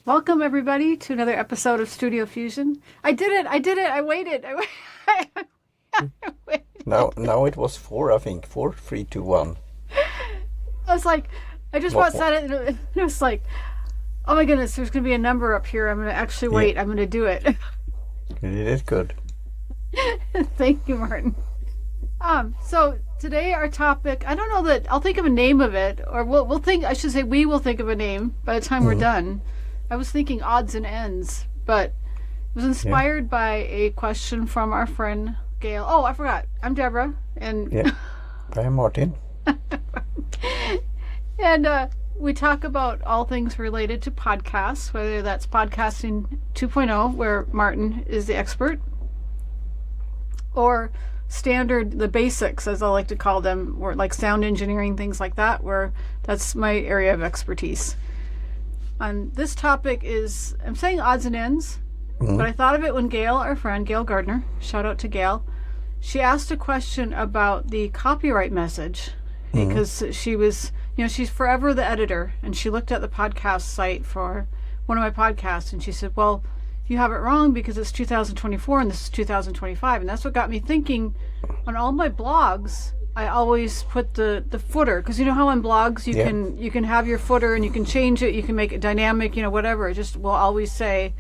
Welcome, everybody, to another episode of Studio Fusion. I did it. I waited. I waited. Now it was four, I think. 4, 3, 2, 1. I was like, I just What, about said it, and it was like, oh my goodness, there's going to be a number up here. I'm going to actually wait. I'm going to do it. You did it good. Thank you, Martin. So today our topic, I don't know that I'll think of a name of it, or we'll think, I should say we will think of a name by the time we're done. I was thinking odds and ends, but it was inspired by a question from our friend Gail. Oh, I forgot. I'm Deborah, and I am Martin. and we talk about all things related to podcasts, whether that's podcasting 2.0, where Martin is the expert, or standard, the basics, as I like to call them, or like sound engineering, things like that, where that's my area of expertise. And this topic is, I'm saying odds and ends, but I thought of it when Gail, our friend, Gail Gardner, shout out to Gail, she asked a question about the copyright message because she was, she's forever the editor, and she looked at the podcast site for one of my podcasts, and she said, well, you have it wrong because it's 2024 and this is 2025. And that's what got me thinking. On all my blogs, I always put the footer, because you know how on blogs you can have your footer and you can change it, you can make it dynamic, whatever. It just will always say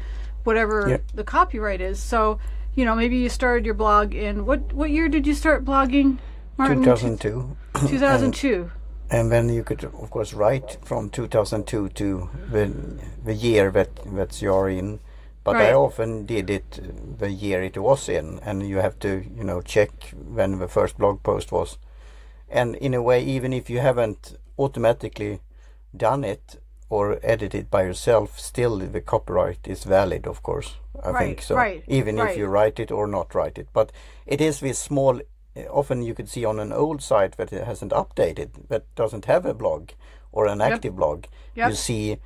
whatever the copyright is. So, maybe you started your blog in what year did you start blogging, Martin? 2002. 2002. And then you could, of course, write from 2002 to the year that you're in. But I often did it the year it was in, and you have to, check when the first blog post was. And in a way, even if you haven't automatically done it or edited by yourself, still the copyright is valid, of course. I think so. Even if you write it or not write it. But it is this small, often you could see on an old site that it hasn't updated, that doesn't have a blog or an active blog. You see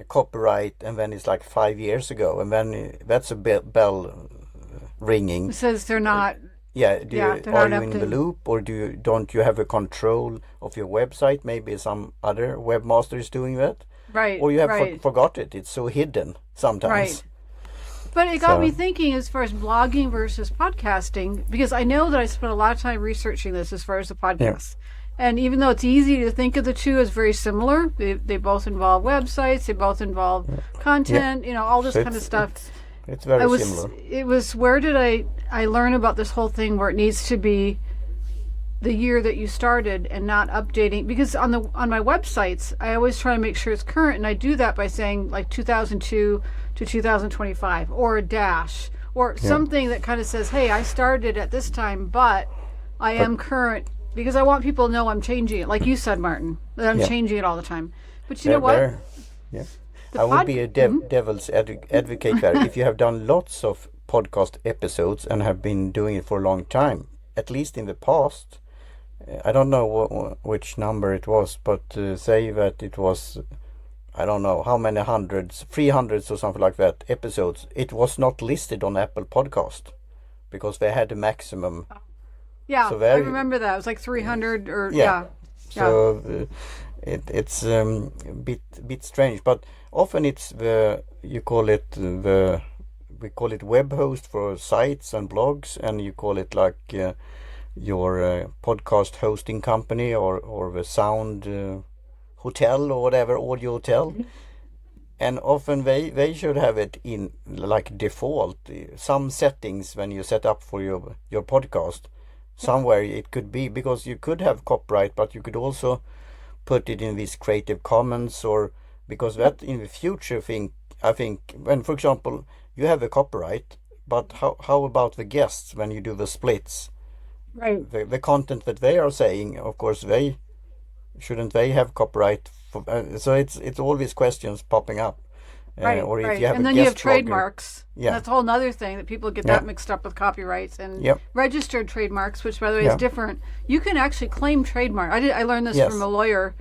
copyright, and then it's like 5 years ago, and then that's a bell ringing. It says they're not. Are you in the loop, or don't you have a control of your website? Maybe some other webmaster is doing that, or you have forgot it. It's so hidden sometimes. But it got me thinking as far as blogging versus podcasting, because I know that I spent a lot of time researching this as far as the podcast. And even though it's easy to think of the two as very similar, they both involve websites, they both involve content, all this kind of stuff. It's very similar. It was, where did I learn about this whole thing where it needs to be the year that you started and not updating? Because on my websites, I always try to make sure it's current, and I do that by saying like 2002 to 2025, or a dash, or something that kind of says, hey, I started at this time, but I am current. Because I want people to know I'm changing it, like you said, Martin, that I'm changing it all the time. But you know what? I would be a devil's advocate there. If you have done lots of podcast episodes and have been doing it for a long time, at least in the past, I don't know which number it was, but say that it was, I don't know how many hundreds, 300s or something like that, episodes. It was not listed on Apple Podcast because they had a maximum. Yeah, so I remember that. It was like 300 or So it's a bit strange, but often it's we call it web host for sites and blogs, and you call it like your podcast hosting company or the sound hotel or whatever, audio hotel. And often they should have it in like default, some settings when you set up for your podcast. Somewhere it could be, because you could have copyright, but you could also put it in these Creative Commons, or because that in the future I think when, for example, you have a copyright, but how about the guests when you do the splits? Right. The content that they are saying, of course, they have copyright for, so it's all these questions popping up. Or if you have and then you have trademarks. Yeah, that's a whole other thing that people get that mixed up with copyrights and registered trademarks, which by the way is different. You can actually claim trademark. I learned this from a lawyer.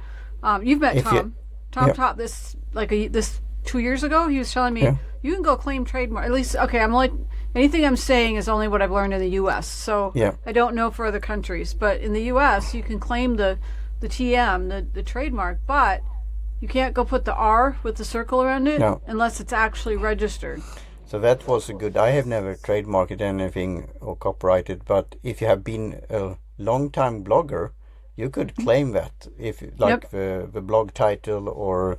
You've met Tom. Tom taught this this 2 years ago. He was telling me you can go claim trademark. At least anything I'm saying is only what I've learned in the U.S. So I don't know for other countries, but in the U.S. you can claim the TM, the trademark, but you can't go put the R with the circle around it No. unless it's actually registered. So that was a good. I have never trademarked anything or copyrighted, but if you have been a long-time blogger, you could claim that if like the blog title or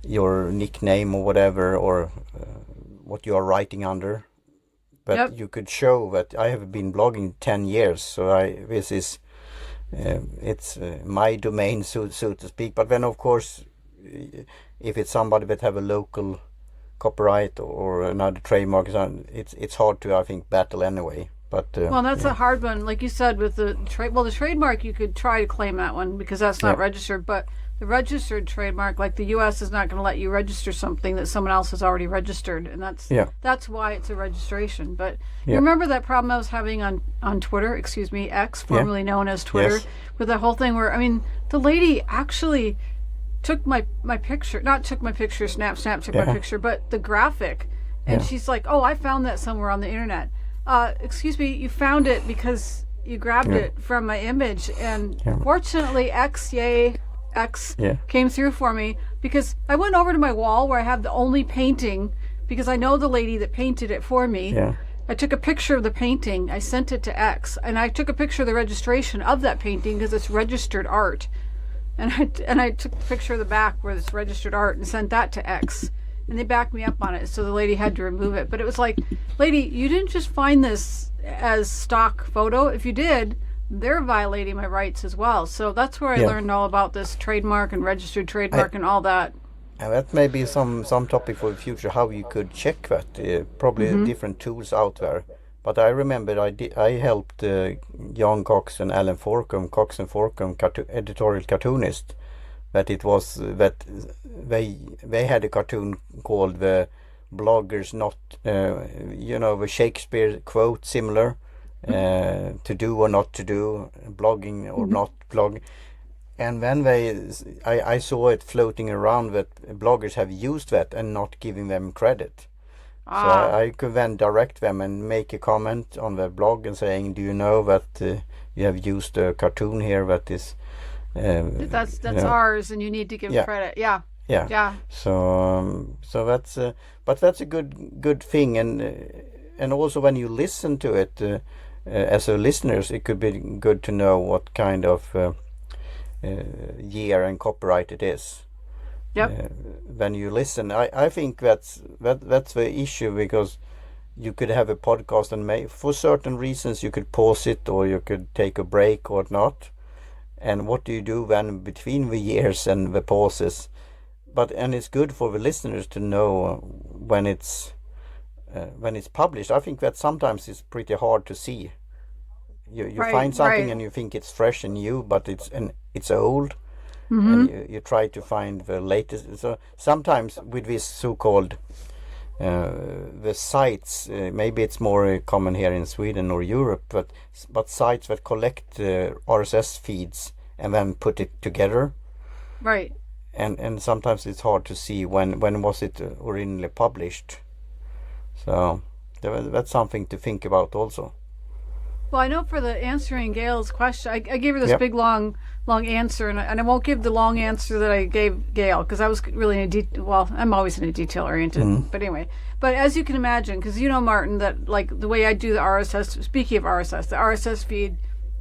your nickname or whatever, or what you are writing under. But you could show that I have been blogging 10 years, so this is it's my domain, so to speak. But then of course, if it's somebody that have a local copyright or another trademark, it's hard to, I think, battle anyway. But well, that's a hard one, like you said, with the the trademark, you could try to claim that one because that's not registered, but the registered trademark, like the U.S. is not going to let you register something that someone else has already registered, and that's why it's a registration. But you remember that problem I was having on Twitter, X, formerly known as Twitter, with the whole thing where, I mean, the lady actually took my picture, not took my picture, Snap took my picture, but the graphic, and she's like, oh, I found that somewhere on the internet. Excuse me, you found it because you grabbed it from my image, and fortunately X came through for me, because I went over to my wall where I have the only painting, because I know the lady that painted it for me. I took a picture of the painting, I sent it to X, and I took a picture of the registration of that painting because it's registered art, and I took a picture of the back where it's registered art and sent that to X, and they backed me up on it, so the lady had to remove it. But it was like, lady, you didn't just find this as stock photo. If you did, they're violating my rights as well. So that's where I learned all about this trademark and registered trademark and all that. And that may be some topic for the future, how you could check that. Probably different tools out there. But I remember I helped Jan Cox and Alan Forkum, Cox and Forkum, editorial cartoonist. That it was that they had a cartoon called the Bloggers Not, the Shakespeare quote similar, to do or not to do, blogging or not blogging. And then I saw it floating around that bloggers have used that and not giving them credit. So I could then direct them and make a comment on their blog and saying, do you know that you have used a cartoon here that is that's ours, and you need to give credit. So that's but that's a good thing, and also when you listen to it as a listeners, it could be good to know what kind of year and copyright it is. When you listen, I think that's the issue, because you could have a podcast and for certain reasons you could pause it, or you could take a break or not. And what do you do then between the years and the pauses? And it's good for the listeners to know when it's published. I think that sometimes it's pretty hard to see. You find something and you think it's fresh and new, but it's old, and you try to find the latest. So sometimes with this so-called the sites, maybe it's more common here in Sweden or Europe, but sites that collect RSS feeds and then put it together. Right. And sometimes it's hard to see when was it originally published. So that's something to think about also. Well, I know for the answering Gail's question, I gave her this big long answer, and I won't give the long answer that I gave Gail, because I was really I'm always in a detail-oriented, but anyway. But as you can imagine, because you know, Martin, that like the way I do the RSS, speaking of RSS, the RSS feed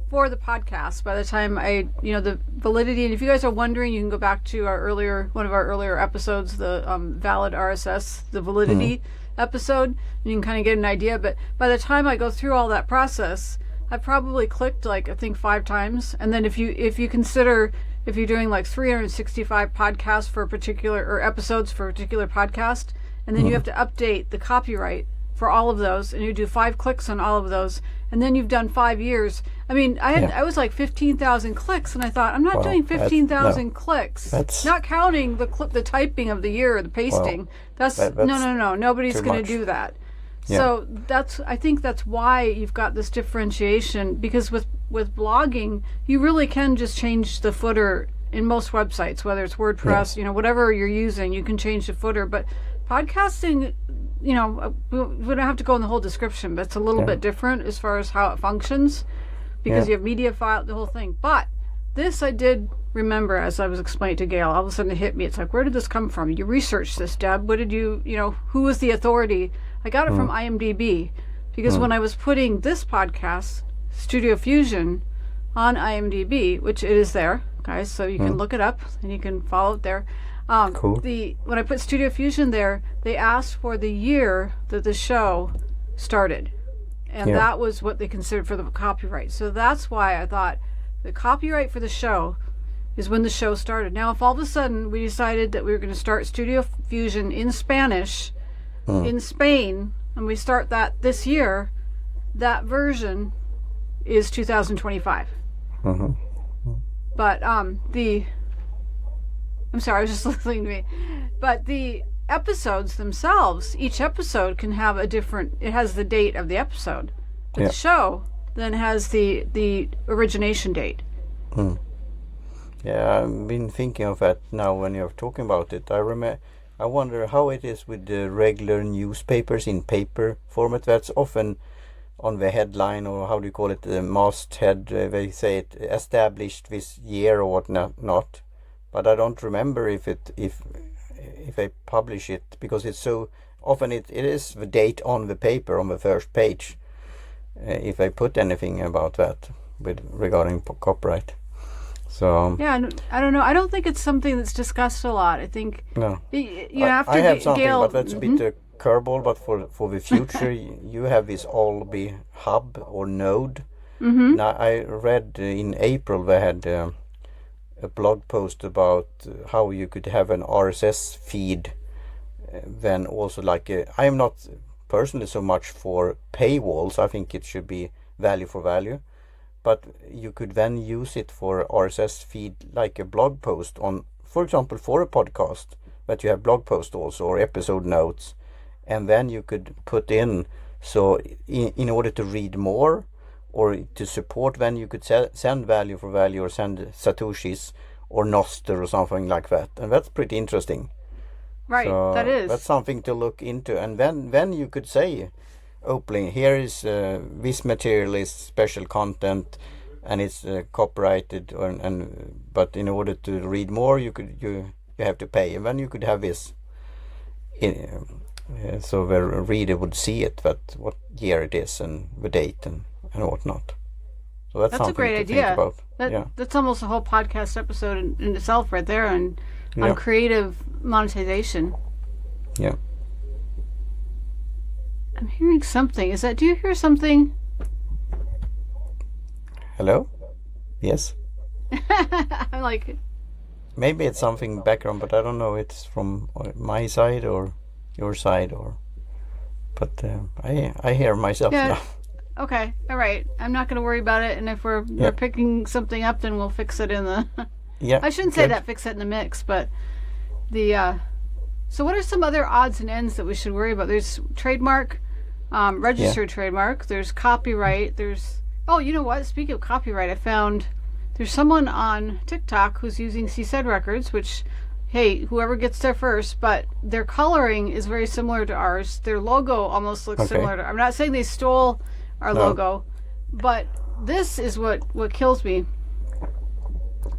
for the podcast, by the time the validity, and if you guys are wondering, you can go back to one of our earlier episodes, the valid RSS, the validity episode, and you can kind of get an idea. But by the time I go through all that process, I probably clicked I think 5 times. And then if you consider, if you're doing like 365 podcasts for a particular, or episodes for a particular podcast, and then you have to update the copyright for all of those, and you do 5 clicks on all of those, and then you've done 5 years. I mean, I was like 15,000 clicks, and I thought, I'm not doing 15,000 clicks. That's not counting the typing of the year, the pasting. That's no. Nobody's going to do that. Yeah. So I think that's why you've got this differentiation, because with blogging, you really can just change the footer in most websites, whether it's WordPress, whatever you're using, you can change the footer. But podcasting, we don't have to go in the whole description, but it's a little bit different as far as how it functions, because you have media file, the whole thing. But this I did remember, as I was explaining to Gail, all of a sudden it hit me. It's like, where did this come from? You researched this, Deb. What did you know, who was the authority? I got it from IMDb, because when I was putting this podcast, Studio Fusion, on IMDb, which it is there, guys, so you can look it up and you can follow it there. Cool. When I put Studio Fusion there, they asked for the year that the show started. And that was what they considered for the copyright. So that's why I thought the copyright for the show is when the show started. Now, if all of a sudden we decided that we were going to start Studio Fusion in Spanish in Spain, and we start that this year, that version is 2025. But I'm sorry, I was just listening to me. But the episodes themselves, each episode can have it has the date of the episode. But the show then has the origination date. Yeah, I've been thinking of that now when you're talking about it. I wonder how it is with the regular newspapers in paper format. That's often on the headline, or how do you call it, the masthead. They say it established this year or whatnot. But I don't remember if they publish it, because it's so often it is the date on the paper on the first page. If they put anything about that regarding copyright. So yeah, I don't know. I don't think it's something that's discussed a lot. I think no. You have to. I have something, Gail, but that's a bit curveball. But for the future, you have this Alby hub or node. Now I read in April they had a blog post about how you could have an RSS feed. Then also I am not personally so much for paywalls. I think it should be value for value. But you could then use it for RSS feed, like a blog post on, for example, for a podcast, that you have blog post also, or episode notes. And then you could put in, so in order to read more or to support, then you could send value for value or send Satoshis or Noster or something like that. And that's pretty interesting. Right, so that is. That's something to look into. And then you could say, opening, here is this material is special content and it's copyrighted, but in order to read more you have to pay, and then you could have this so the reader would see it, that what year it is and the date and whatnot. So that's something a great to idea. think about. That's almost a whole podcast episode in itself right there, on creative monetization. Yeah. I'm hearing something. Do you hear something? Hello? Yes. I'm like... Maybe it's something background, but I don't know. It's from my side or your side, but I hear myself now. Okay. All right. I'm not going to worry about it. And if we're picking something up, then we'll fix it in the... I shouldn't say that, fix it in the mix, but the... So what are some other odds and ends that we should worry about? There's trademark, registered trademark. There's copyright. There's... Oh, you know what? Speaking of copyright, I found there's someone on TikTok who's using CZ Records, which, hey, whoever gets there first, but their coloring is very similar to ours. Their logo almost looks similar to... I'm not saying they stole our logo, but this is what kills me.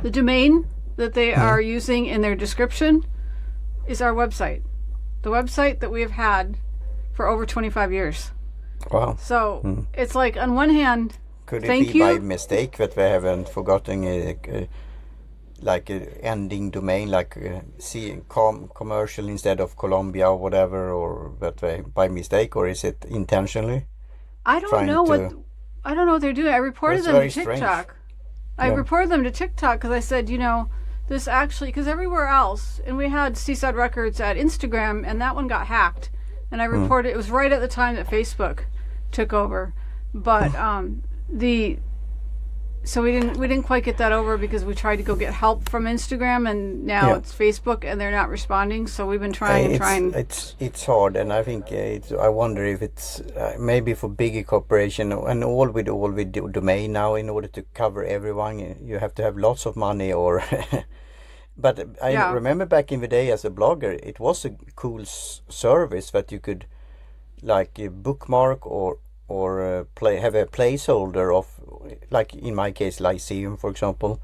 The domain that they are using in their description is our website. The website that we have had for over 25 years. Wow. So it's like, on one hand, could it be by mistake that they haven't forgotten like a ending domain, like commercial instead of Colombia or whatever, or that they by mistake, or is it intentionally? I don't know what they're doing. I reported them to TikTok. I reported them to TikTok because I said, this actually, because everywhere else, and we had CZ Records at Instagram, and that one got hacked, and I reported. It was right at the time that Facebook took over, but so we didn't quite get that over because we tried to go get help from Instagram, and now it's Facebook, and they're not responding. So we've been trying. It's hard, and I think I wonder if it's maybe for bigger corporation and all with domain now, in order to cover everyone, you have to have lots of money or. But I remember back in the day as a blogger, it was a cool service that you could bookmark or have a placeholder of, like in my case, Lyceum, for example,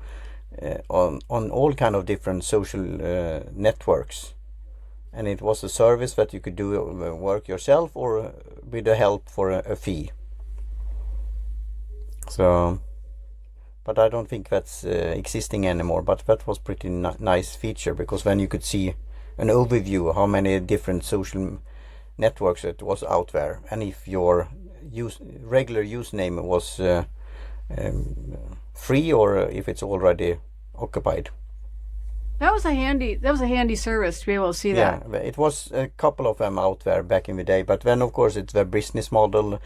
on all kind of different social networks, and it was a service that you could do work yourself or with the help for a fee. So, but I don't think that's existing anymore. But that was pretty nice feature, because then you could see an overview of how many different social networks it was out there, and if your regular username was free or if it's already occupied. That was a handy service to be able to see that. Yeah, it was a couple of them out there back in the day, but then of course it's the business model.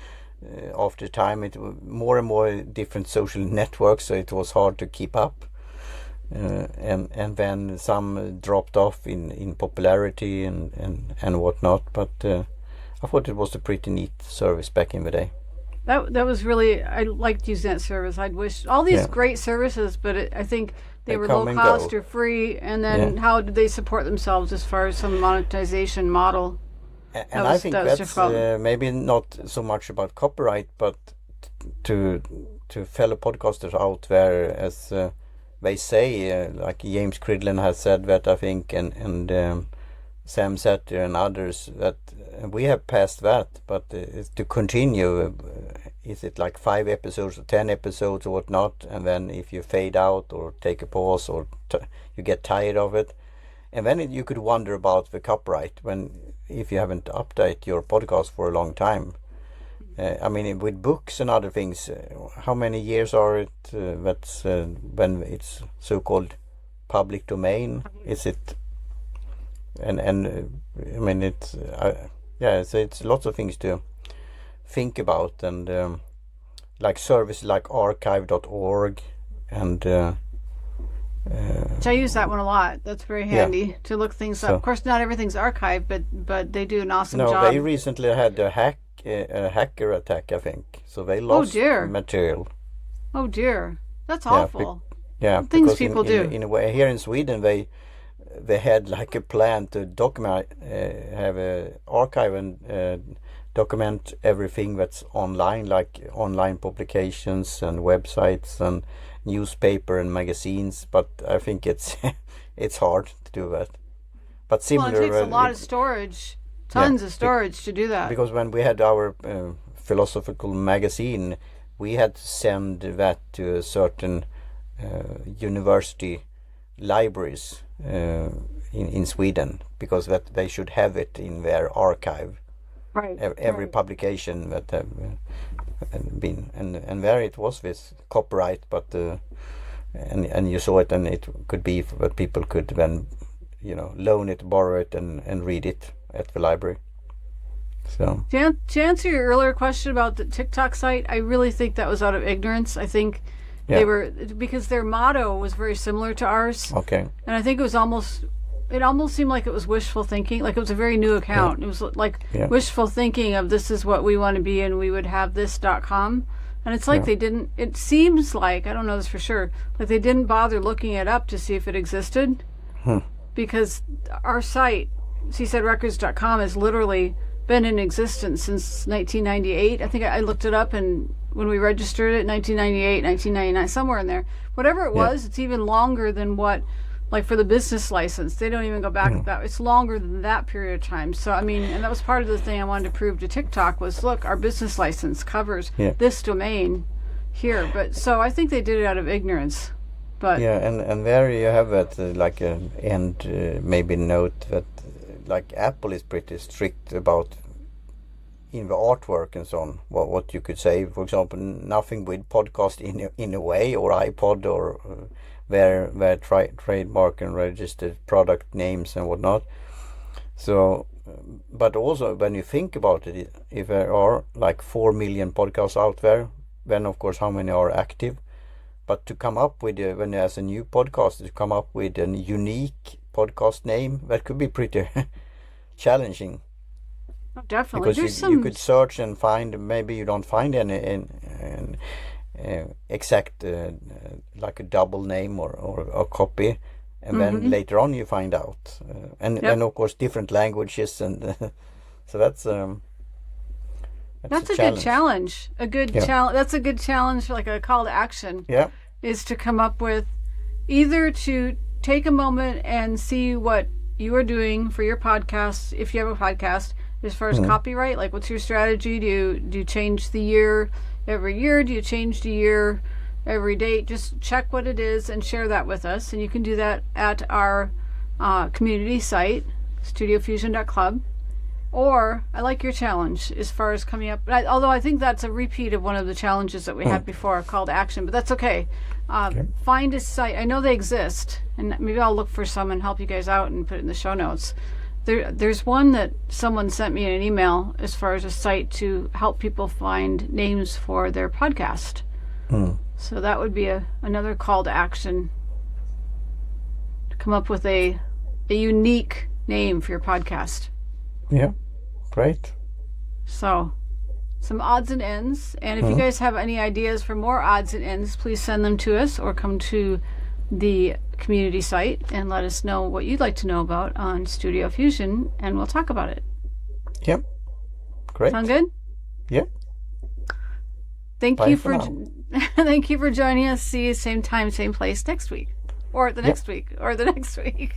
After time, it more and more different social networks, so it was hard to keep up. And then some dropped off in popularity and whatnot. But I thought it was a pretty neat service back in the day. That was really, I liked using that service. I'd wish all these great services, but I think they were low cost or free. And then how did they support themselves as far as some monetization model? And I think that's maybe not so much about copyright, but to fellow podcasters out there, as they say, like James Cridland has said that, I think, and Sam Satter and others, that we have passed that, but to continue, is it like 5 episodes or 10 episodes or whatnot, and then if you fade out or take a pause or you get tired of it, and then you could wonder about the copyright if you haven't updated your podcast for a long time. I mean, with books and other things, how many years are it that's when it's so-called public domain? Is it? And I mean, it's so it's lots of things to think about, and like services like archive.org and. I use that one a lot. That's very handy to look things up. Of course, not everything's archived, but they do an awesome job. No, they recently had a hacker attack, I think. So they lost material. Oh dear, that's awful. Things people do. In a way, here in Sweden, they had like a plan to document, have a archive and document everything that's online, like online publications and websites and newspaper and magazines, but I think it's hard to do that. But similar, it takes a lot of storage, tons of storage to do that. Because when we had our philosophical magazine, we had to send that to a certain university libraries in Sweden, because that they should have it in their archive. Right. Every publication that have been, and there it was with copyright, but and you saw it, and it could be that people could then loan it, borrow it, and read it at the library. So to answer your earlier question about the TikTok site, I really think that was out of ignorance. I think they were, because their motto was very similar to ours. Okay. And I think it almost seemed like it was wishful thinking, like it was a very new account. It was like wishful thinking of, this is what we want to be, and we would have this.com. And it's like they didn't, it seems like, I don't know this for sure, like they didn't bother looking it up to see if it existed. Because our site, csaidrecords.com, has literally been in existence since 1998. I think I looked it up, and when we registered it, 1998, 1999, somewhere in there. Whatever it was, it's even longer than what, like for the business license, they don't even go back that. It's longer than that period of time. So, I mean, and that was part of the thing I wanted to prove to TikTok was, look, our business license covers this domain here. But so I think they did it out of ignorance. But and there you have that like an end maybe note that like Apple is pretty strict about in the artwork and so on. What you could say, for example, nothing with podcast in a way, or iPod, or their trademark and registered product names and whatnot. So, but also when you think about it, if there are like 4 million podcasts out there, then of course how many are active? But to come up with when there's a new podcast, to come up with a unique podcast name, that could be pretty challenging. Oh, definitely. Because you could search and find, maybe you don't find any exact like a double name or a copy, and then later on you find out, and of course different languages, and so that's a good challenge. That's a good challenge, like a call to action. Yeah, is to come up with either to take a moment and see what you are doing for your podcast, if you have a podcast, as far as copyright, like what's your strategy? Do you change the year every year? Do you change the year every date? Just check what it is and share that with us. And you can do that at our community site, studiofusion.club. Or I like your challenge as far as coming up, although I think that's a repeat of one of the challenges that we had before, call to action, but that's okay. Find a site. I know they exist, and maybe I'll look for some and help you guys out and put it in the show notes. There's one that someone sent me in an email as far as a site to help people find names for their podcast. So that would be another call to action, to come up with a unique name for your podcast. Yeah, great. So, some odds and ends. And if you guys have any ideas for more odds and ends, please send them to us or come to the community site and let us know what you'd like to know about on Studio Fusion, and we'll talk about it. Yep. Great. Sound good? Yep. Thank you for thank you for joining us. See you same time, same place next week. Or the next week. Or the next week.